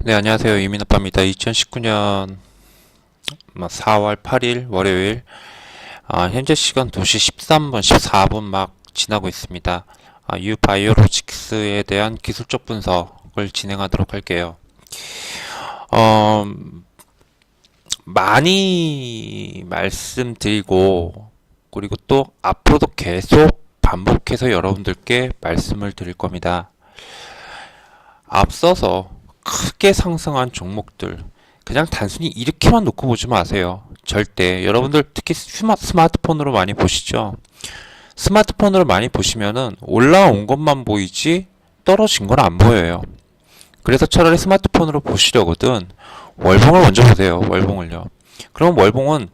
네, 안녕하세요. 이민아빠입니다. 2019년 4월 8일 월요일, 현재 시간 2시 13분, 14분 막 지나고 있습니다. 유바이오로직스에 대한 기술적 분석을 진행하도록 할게요. 어, 많이 말씀드리고, 그리고 또 앞으로도 계속 반복해서 여러분들께 말씀을 드릴 겁니다. 앞서서 크게 상승한 종목들 그냥 단순히 이렇게만 놓고 보지 마세요. 절대. 여러분들 특히 스마트폰으로 많이 보시죠. 스마트폰으로 많이 보시면은 올라온 것만 보이지 떨어진 건 안 보여요. 그래서 차라리 스마트폰으로 보시려거든 월봉을 먼저 보세요. 월봉을요. 그럼 월봉은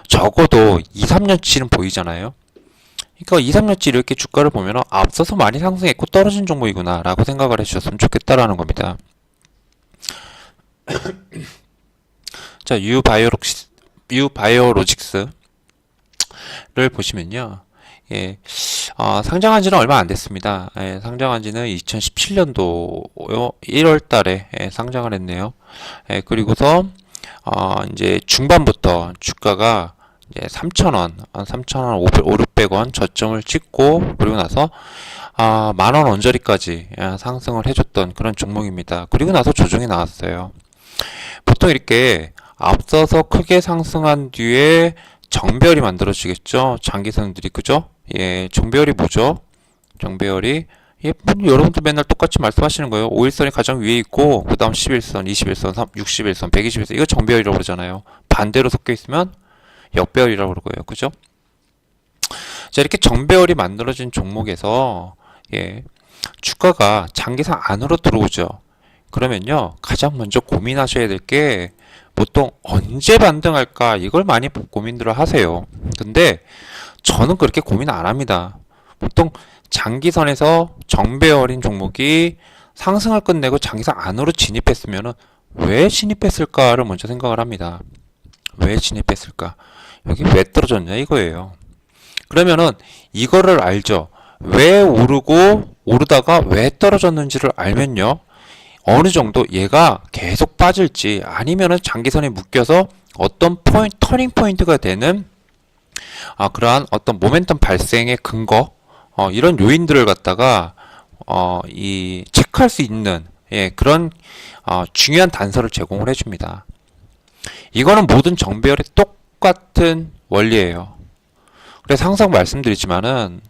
적어도 2, 3년치는 보이잖아요. 그러니까 2, 3년치 이렇게 주가를 보면 앞서서 많이 상승했고 떨어진 종목이구나 라고 생각을 해주셨으면 좋겠다라는 겁니다. 자, 유바이오로직스를 보시면요. 예, 상장한 지는 얼마 안 됐습니다. 예, 상장한 지는 2017년도 1월 달에 상장을 했네요. 예, 그리고서, 이제 중반부터 주가가 이제 3,000원, 3,000원, 500, 600원 저점을 찍고, 그리고 나서, 10,000원 언저리까지 상승을 해줬던 그런 종목입니다. 그리고 나서 조정이 나왔어요. 보통 이렇게 앞서서 크게 상승한 뒤에 정배열이 만들어지겠죠. 장기선들이 그죠? 예, 정배열이 뭐죠? 정배열이 예, 여러분도 맨날 똑같이 말씀하시는 거예요. 5일선이 가장 위에 있고 그 다음 11선, 21선, 60일선, 120일선 이거 정배열이라고 그러잖아요. 반대로 섞여 있으면 역배열이라고 그러고요. 그죠? 자, 이렇게 정배열이 만들어진 종목에서 예, 주가가 장기상 안으로 들어오죠. 그러면요, 가장 먼저 고민하셔야 될 게 보통 언제 반등할까 이걸 많이 고민들을 하세요. 근데 저는 그렇게 고민 안 합니다. 보통 장기선에서 정배열인 종목이 상승을 끝내고 장기선 안으로 진입했으면 왜 진입했을까를 먼저 생각을 합니다. 왜 진입했을까? 여기 왜 떨어졌냐 이거예요. 그러면은 이거를 알죠. 왜 오르다가 왜 떨어졌는지를 알면요. 어느 정도 얘가 계속 빠질지 아니면은 장기선에 묶여서 어떤 터닝 포인트가 되는 그러한 어떤 모멘텀 발생의 근거 이런 요인들을 갖다가 이 체크할 수 있는 예, 그런 중요한 단서를 제공을 해줍니다. 이거는 모든 정배열의 똑같은 원리예요. 그래서 항상 말씀드리지만은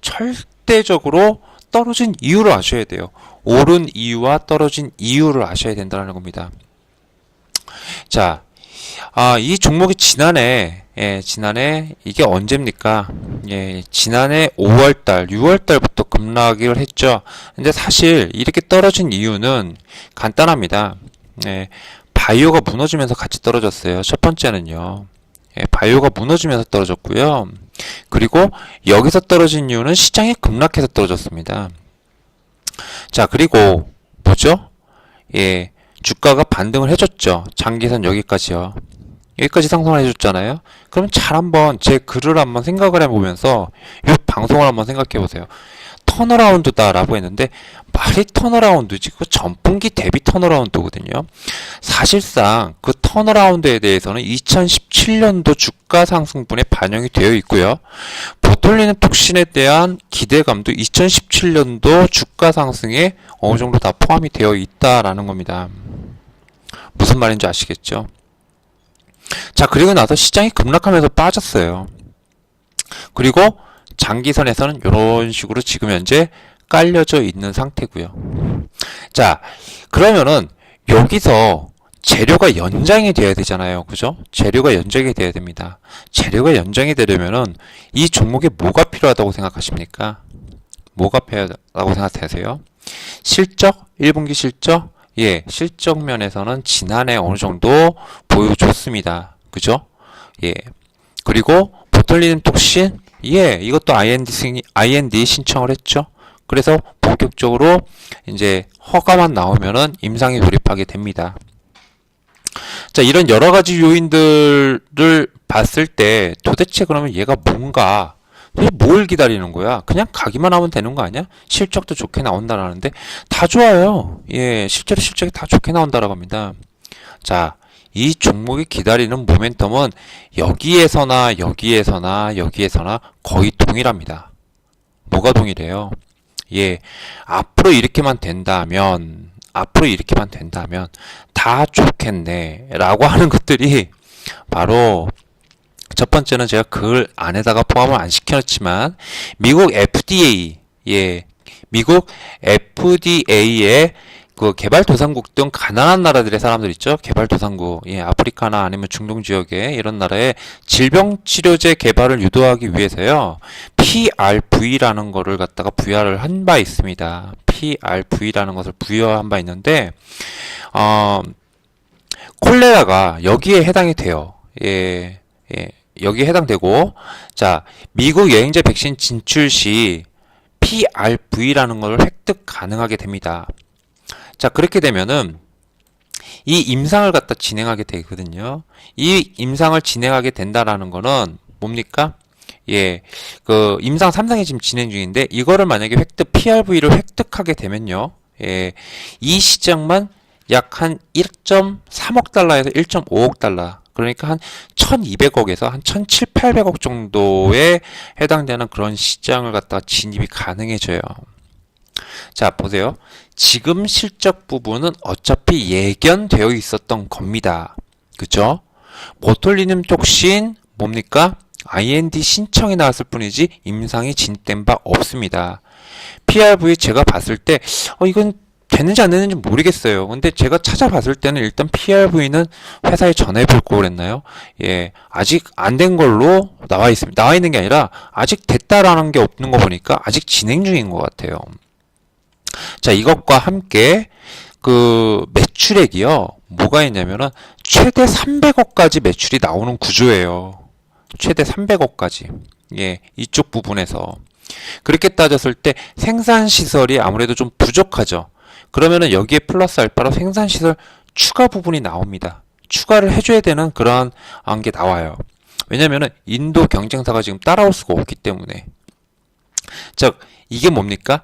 절대적으로 떨어진 이유를 아셔야 돼요. 오른 이유와 떨어진 이유를 아셔야 된다는 겁니다. 자, 이 종목이 지난해 이게 언제입니까? 예, 지난해 5월달, 6월달부터 급락을 했죠. 근데 사실 이렇게 떨어진 이유는 간단합니다. 예, 바이오가 무너지면서 같이 떨어졌어요. 첫 번째는요. 예, 바이오가 무너지면서 떨어졌고요. 그리고 여기서 떨어진 이유는 시장이 급락해서 떨어졌습니다. 자, 그리고 뭐죠? 예, 주가가 반등을 해줬죠. 장기선 여기까지요. 여기까지 상승을 해줬잖아요. 그럼 잘 한번 제 글을 한번 생각을 해보면서 이 방송을 한번 생각해 보세요. 턴어라운드다라고 했는데 말이 턴어라운드지 그 전분기 대비 턴어라운드거든요. 사실상 그 턴어라운드에 대해서는 2017년도 주가 상승분에 반영이 되어 있고요. 보톨리는 톡신에 대한 기대감도 2017년도 주가 상승에 어느 정도 다 포함이 되어 있다라는 겁니다. 무슨 말인지 아시겠죠? 자, 그리고 나서 시장이 급락하면서 빠졌어요. 그리고 장기선에서는 이런 식으로 지금 현재 깔려져 있는 상태고요. 자, 그러면은 여기서 재료가 연장이 돼야 되잖아요. 그죠? 재료가 연장이 돼야 됩니다. 재료가 연장이 되려면은 이 종목에 뭐가 필요하다고 생각하십니까? 뭐가 필요하다고 생각하세요? 실적? 1분기 실적? 예, 실적 면에서는 지난해 어느 정도 보여줬습니다. 그죠? 예. 그리고 보톨리는 톡신? 예, 이것도 IND 신청을 했죠. 그래서 본격적으로 이제 허가만 나오면은 임상에 돌입하게 됩니다. 자, 이런 여러 가지 요인들을 봤을 때 도대체 그러면 얘가 뭔가 뭘 기다리는 거야? 그냥 가기만 하면 되는 거 아니야? 실적도 좋게 나온다라는데 다 좋아요. 예, 실제로 실적이 다 좋게 나온다라고 합니다. 자, 이 종목이 기다리는 모멘텀은 여기에서나 여기에서나 여기에서나 거의 동일합니다. 뭐가 동일해요? 예, 앞으로 이렇게만 된다면 다 좋겠네 라고 하는 것들이 바로 첫 번째는 제가 글 안에다가 포함을 안 시켜놨지만 미국 FDA, 예, 미국 FDA의 그 개발도상국 등 가난한 나라들의 사람들 있죠. 개발도상국, 예, 아프리카나 아니면 중동 지역의 이런 나라의 질병치료제 개발을 유도하기 위해서요. PRV라는 거를 갖다가 부여를 한 바 있습니다. PRV라는 것을 부여한 바 있는데, 콜레라가 여기에 해당이 돼요. 예, 예, 여기에 해당되고, 자, 미국 여행자 백신 진출 시 PRV라는 걸 획득 가능하게 됩니다. 자, 그렇게 되면은 이 임상을 갖다 진행하게 되거든요. 이 임상을 진행하게 된다라는 거는 뭡니까? 예, 그 임상 3상이 지금 진행 중인데 이거를 만약에 PRV를 획득하게 되면요. 예, 이 시장만 약 한 1.3억 달러에서 1.5억 달러. 그러니까 한 1200억에서 한 1700~1800억 정도에 해당되는 그런 시장을 갖다가 진입이 가능해져요. 자, 보세요. 지금 실적 부분은 어차피 예견되어 있었던 겁니다. 그죠? 보톨리눔 톡신 뭡니까? IND 신청이 나왔을 뿐이지 임상이 진행된 바 없습니다. PRV 제가 봤을 때 이건 되는지 안 되는지 모르겠어요. 근데 제가 찾아봤을 때는 일단 PRV는 회사에 전화해 볼 걸 그랬나요? 예, 아직 안 된 걸로 나와 있습니다. 나와 있는 게 아니라 아직 됐다라는 게 없는 거 보니까 아직 진행 중인 것 같아요. 자, 이것과 함께 그 매출액이요. 뭐가 있냐면은 최대 300억까지 매출이 나오는 구조예요. 최대 300억까지. 예, 이쪽 부분에서. 그렇게 따졌을 때 생산시설이 아무래도 좀 부족하죠. 그러면은 여기에 플러스 알파로 생산시설 추가 부분이 나옵니다. 추가를 해줘야 되는 그런 게 나와요. 왜냐면은 인도 경쟁사가 지금 따라올 수가 없기 때문에. 자, 이게 뭡니까?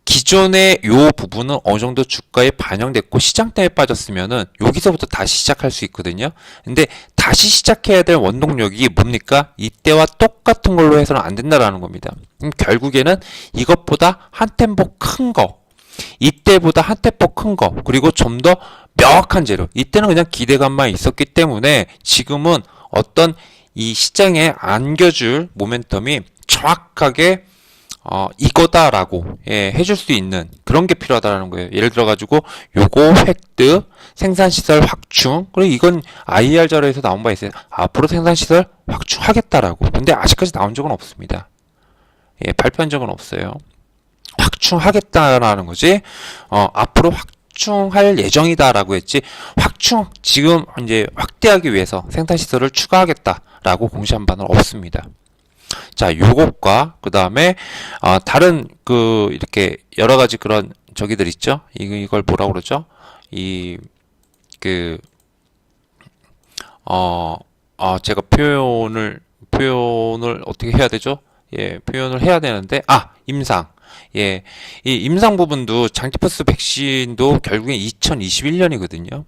기존의 요 부분은 어느 정도 주가에 반영됐고 시장 때문에 빠졌으면은 여기서부터 다시 시작할 수 있거든요. 근데 다시 시작해야 될 원동력이 뭡니까? 이때와 똑같은 걸로 해서는 안 된다라는 겁니다. 결국에는 이것보다 한 템포 큰 거, 이때보다 한 템포 큰 거, 그리고 좀 더 명확한 재료. 이때는 그냥 기대감만 있었기 때문에 지금은 어떤 이 시장에 안겨줄 모멘텀이 정확하게 이거다라고 해줄 수 있는 그런 게 필요하다라는 거예요. 예를 들어가지고 요거 획득, 생산시설 확충, 그리고 이건 IR 자료에서 나온 바 있어요. 앞으로 생산시설 확충하겠다라고. 근데 아직까지 나온 적은 없습니다. 예, 발표한 적은 없어요. 확충하겠다라는 거지. 앞으로 확충할 예정이다라고 했지. 확충 지금 이제 확대하기 위해서 생산시설을 추가하겠다라고 공시한 바는 없습니다. 자, 요것과 그 다음에 다른 그 이렇게 여러 가지 그런 저기들 있죠. 이걸 뭐라 그러죠? 제가 표현을 어떻게 해야 되죠? 예, 표현을 해야 되는데 임상. 예, 이 임상 부분도 장티푸스 백신도 결국엔 2021년이거든요.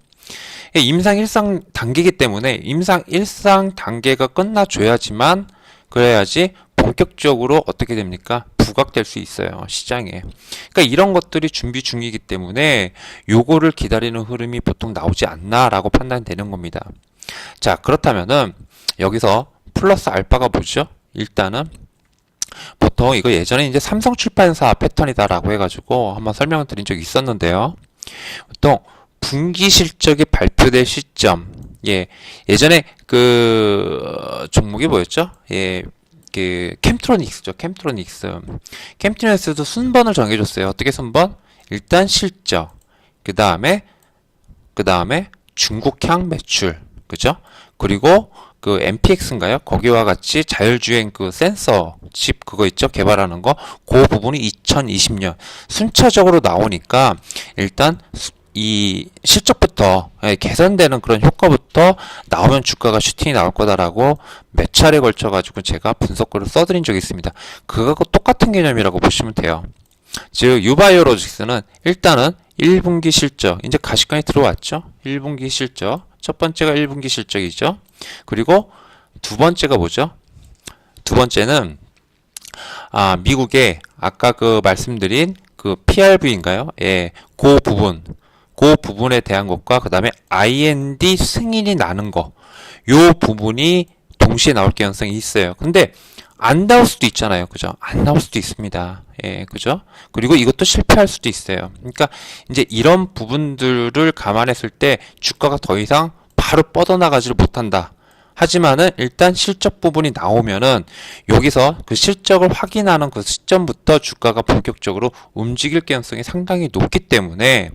임상 1상 단계이기 때문에 임상 1상 단계가 끝나줘야지만 그래야지 본격적으로 어떻게 됩니까? 부각될 수 있어요. 시장에. 그러니까 이런 것들이 준비 중이기 때문에 요거를 기다리는 흐름이 보통 나오지 않나라고 판단되는 겁니다. 자, 그렇다면은 여기서 플러스 알파가 뭐죠? 일단은 보통 이거 예전에 이제 삼성출판사 패턴이다라고 해가지고 한번 설명을 드린 적이 있었는데요. 보통 분기 실적이 발표될 시점, 예, 예전에 그 종목이 뭐였죠? 예, 그 캠트로닉스죠. 캠트로닉스도 순번을 정해줬어요. 어떻게 순번? 일단 실적, 그 다음에 중국향 매출, 그죠? 그리고 그 MPX인가요? 거기와 같이 자율주행 그 센서 칩 그거 있죠? 개발하는 거. 그 부분이 2020년 순차적으로 나오니까 일단 이 실적부터 개선되는 그런 효과부터 나오면 주가가 슈팅이 나올 거다라고 몇 차례 걸쳐 가지고 제가 분석글을 써드린 적이 있습니다. 그거하고 똑같은 개념이라고 보시면 돼요. 즉 유바이오로직스는 일단은 1분기 실적, 이제 가시권이 들어왔죠. 1분기 실적, 첫 번째가 1분기 실적이죠. 그리고 두 번째가 뭐죠? 두 번째는 미국의 아까 그 말씀드린 그 PRV인가요? 예, 그 부분에 대한 것과 그 다음에 IND 승인이 나는 거, 요 부분이 동시에 나올 가능성이 있어요. 근데 안 나올 수도 있잖아요. 그죠? 안 나올 수도 있습니다. 예, 그죠? 그리고 이것도 실패할 수도 있어요. 그러니까 이제 이런 부분들을 감안했을 때 주가가 더 이상 바로 뻗어나가지를 못한다. 하지만은 일단 실적 부분이 나오면은 여기서 그 실적을 확인하는 그 시점부터 주가가 본격적으로 움직일 가능성이 상당히 높기 때문에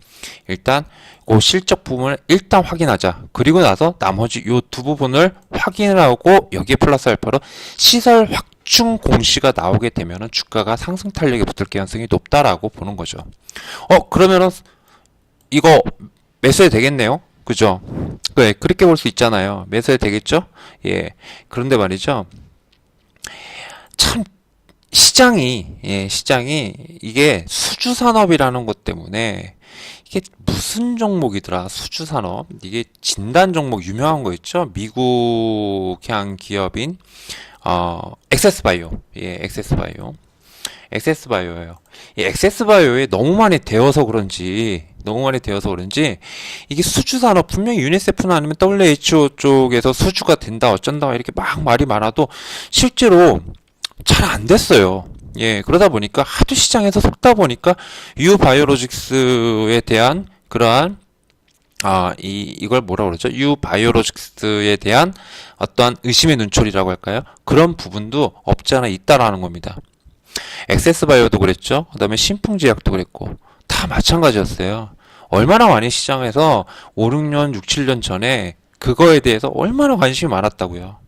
일단 그 실적 부분을 일단 확인하자. 그리고 나서 나머지 요 두 부분을 확인을 하고 여기에 플러스 알파로 시설 확충 공시가 나오게 되면은 주가가 상승 탄력에 붙을 가능성이 높다라고 보는 거죠. 그러면은 이거 매수해도 되겠네요. 그죠? 네, 그렇게 볼 수 있잖아요. 매수해도 되겠죠? 예. 그런데 말이죠. 참, 시장이 이게 수주산업이라는 것 때문에 이게 무슨 종목이더라? 수주산업. 이게 진단 종목 유명한 거 있죠? 미국향 기업인, 엑세스바이오. 예, 엑세스바이오. 엑세스바이오예요. 이 엑세스바이오에 너무 많이 되어서 그런지 이게 수주산업 분명히 유니세프나 아니면 WHO 쪽에서 수주가 된다 어쩐다 이렇게 막 말이 많아도 실제로 잘 안 됐어요. 예, 그러다 보니까 하도 시장에서 속다 보니까 유바이오로직스에 대한 그러한 이걸 뭐라 그러죠? 유바이오로직스에 대한 어떠한 의심의 눈초리라고 할까요? 그런 부분도 없지 않아 있다라는 겁니다. 엑세스바이오도 그랬죠. 그 다음에 신풍제약도 그랬고 다 마찬가지였어요. 얼마나 많이 시장에서 5, 6년, 6, 7년 전에 그거에 대해서 얼마나 관심이 많았다고요.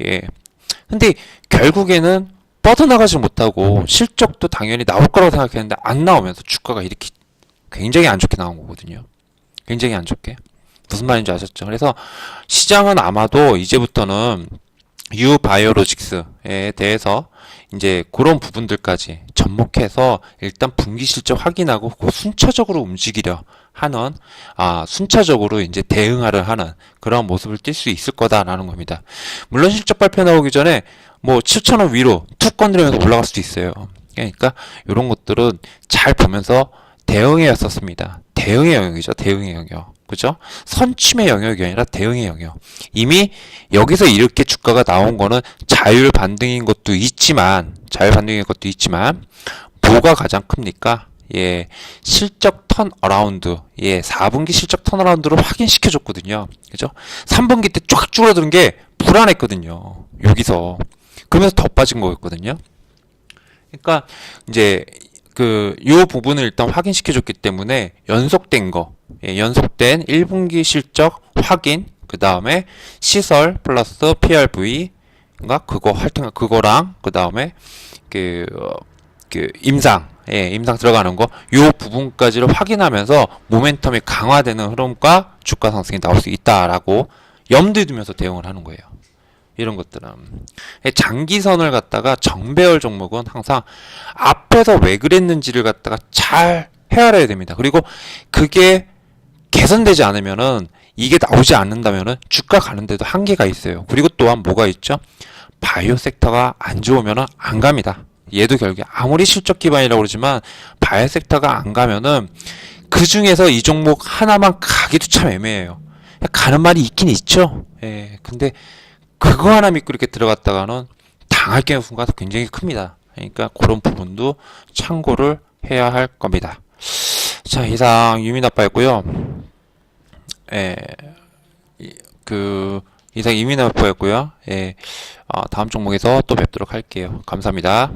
예. 근데 결국에는 뻗어나가지 못하고 실적도 당연히 나올 거라고 생각했는데 안 나오면서 주가가 이렇게 굉장히 안 좋게 나온 거거든요. 굉장히 안 좋게. 무슨 말인지 아셨죠? 그래서 시장은 아마도 이제부터는 유바이오로직스에 대해서 이제 그런 부분들까지 접목해서 일단 분기 실적 확인하고 순차적으로 움직이려 하는 순차적으로 이제 대응하려 하는 그런 모습을 띌 수 있을 거다라는 겁니다. 물론 실적 발표 나오기 전에 뭐 7,000원 위로 툭 건드리면서 올라갈 수도 있어요. 그러니까 이런 것들은 잘 보면서 대응해 왔었습니다. 대응의 영역이죠. 대응의 영역. 그죠? 선침의 영역이 아니라 대응의 영역. 이미 여기서 이렇게 주가가 나온 거는 자율 반등인 것도 있지만 뭐가 가장 큽니까? 예, 실적 턴어라운드. 예, 4분기 실적 턴어라운드를 확인시켜 줬거든요. 그죠? 3분기 때 쫙 줄어드는 게 불안했거든요. 여기서. 그러면서 더 빠진 거였거든요. 그러니까 이제 요 부분을 일단 확인시켜줬기 때문에 연속된 거, 연속된 1분기 실적 확인, 그 다음에 시설 플러스 PRV가 하여튼 그거랑 그 다음에 임상, 임상 들어가는 거, 요 부분까지를 확인하면서 모멘텀이 강화되는 흐름과 주가 상승이 나올 수 있다라고 염두에 두면서 대응을 하는 거예요. 이런 것들은 장기선을 갖다가 정배열 종목은 항상 앞에서 왜 그랬는지를 갖다가 잘 헤아려야 됩니다. 그리고 그게 개선되지 않으면은 이게 나오지 않는다면은 주가 가는데도 한계가 있어요. 그리고 또한 뭐가 있죠? 바이오 섹터가 안 좋으면은 안 갑니다. 얘도 결국에 아무리 실적 기반이라고 그러지만 바이오 섹터가 안 가면은 그 중에서 이 종목 하나만 가기도 참 애매해요. 가는 말이 있긴 있죠. 예, 근데 그거 하나 믿고 이렇게 들어갔다가는 당할 가능성이 굉장히 큽니다. 그러니까 그런 부분도 참고를 해야 할 겁니다. 자, 이상 유민아빠였고요. 예, 이상 유민아빠였고요. 예, 다음 종목에서 또 뵙도록 할게요. 감사합니다.